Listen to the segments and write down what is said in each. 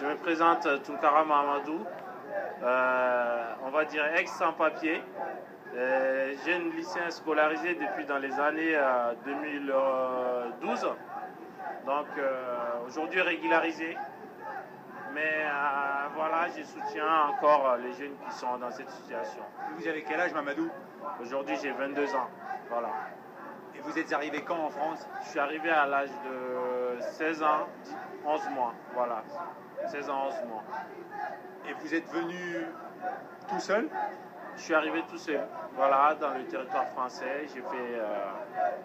Je me présente Tunkara Mahamadou, on va dire ex-sans-papier, jeune lycéen scolarisé depuis dans les années 2012, donc aujourd'hui régularisé. Mais voilà, je soutiens encore les jeunes qui sont dans cette situation. Vous avez quel âge, Mamadou? Aujourd'hui, j'ai 22 ans. Voilà. Et vous êtes arrivé quand en France? Je suis arrivé à l'âge de 16 ans, 11 mois. Voilà. 16 ans, 11 mois. Et vous êtes venu tout seul? Je suis arrivé tout seul, voilà, dans le territoire français. J'ai fait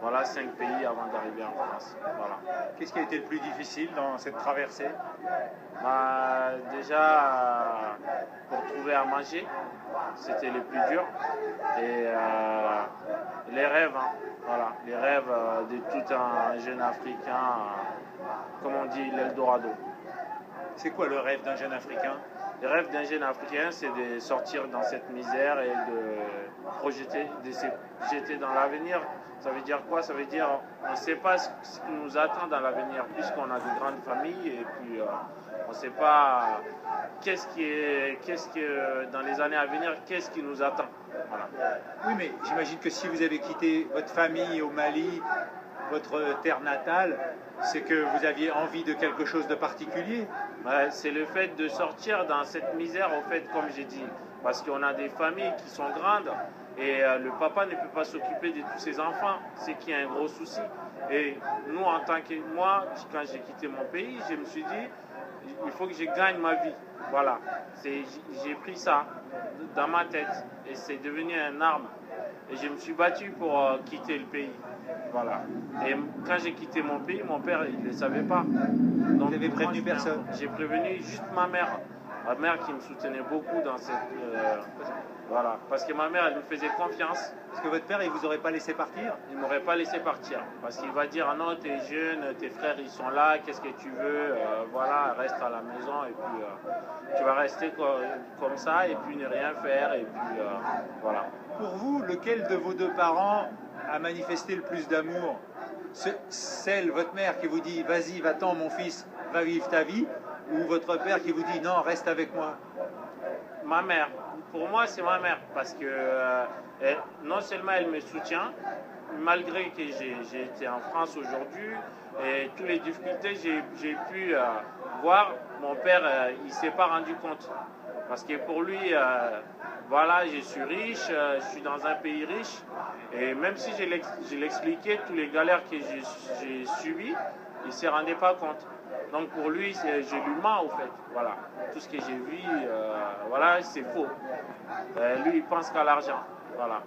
voilà, 5 pays avant d'arriver en France. Voilà. Qu'est-ce qui a été le plus difficile dans cette traversée? Déjà, pour trouver à manger, c'était le plus dur. Et les rêves, hein, voilà, les rêves de tout un jeune Africain, comme on dit, l'Eldorado. C'est quoi le rêve d'un jeune Africain? Le rêve d'un jeune Africain, c'est de sortir dans cette misère et de projeter, de se jeter dans l'avenir. Ça veut dire quoi? Ça veut dire on ne sait pas ce qui nous attend dans l'avenir, puisqu'on a de grandes familles et puis on ne sait pas qu'est-ce qui dans les années à venir, qu'est-ce qui nous attend. Voilà. Oui, mais j'imagine que si vous avez quitté votre famille au Mali, votre terre natale, c'est que vous aviez envie de quelque chose de particulier. C'est le fait de sortir dans cette misère, au fait, comme j'ai dit, parce qu'on a des familles qui sont grandes et le papa ne peut pas s'occuper de tous ses enfants, c'est qu'il y a un gros souci. Et nous, en tant que moi, quand j'ai quitté mon pays, je me suis dit, il faut que je gagne ma vie. Voilà, j'ai pris ça dans ma tête et c'est devenu une arme. Et je me suis battu pour quitter le pays. Voilà. Et quand j'ai quitté mon pays, mon père, il ne le savait pas. Donc, vous n'avez prévenu personne? J'ai prévenu juste ma mère. Ma mère qui me soutenait beaucoup dans cette... voilà. Parce que ma mère, elle me faisait confiance. Parce que votre père, il ne vous aurait pas laissé partir? Il ne m'aurait pas laissé partir. Parce qu'il va dire, ah non, t'es jeune, tes frères, ils sont là, qu'est-ce que tu veux? Voilà, reste à la maison et puis tu vas rester comme ça et puis ne rien faire. Et puis voilà. Pour vous, lequel de vos deux parents a manifesté le plus d'amour? Celle, votre mère, qui vous dit « Vas-y, va-t'en mon fils, va vivre ta vie » ou votre père qui vous dit « Non, reste avec moi » ? Ma mère. Pour moi, c'est ma mère parce que non seulement elle me soutient, malgré que j'ai été en France aujourd'hui et toutes les difficultés j'ai pu voir, mon père, il ne s'est pas rendu compte. Parce que pour lui, voilà, je suis riche, je suis dans un pays riche. Et même si je l'expliquais, tous les galères que j'ai subies, il ne se rendait pas compte. Donc pour lui, je lui mens au fait. Voilà. Tout ce que j'ai vu, voilà, c'est faux. Lui, il pense qu'à l'argent. Voilà.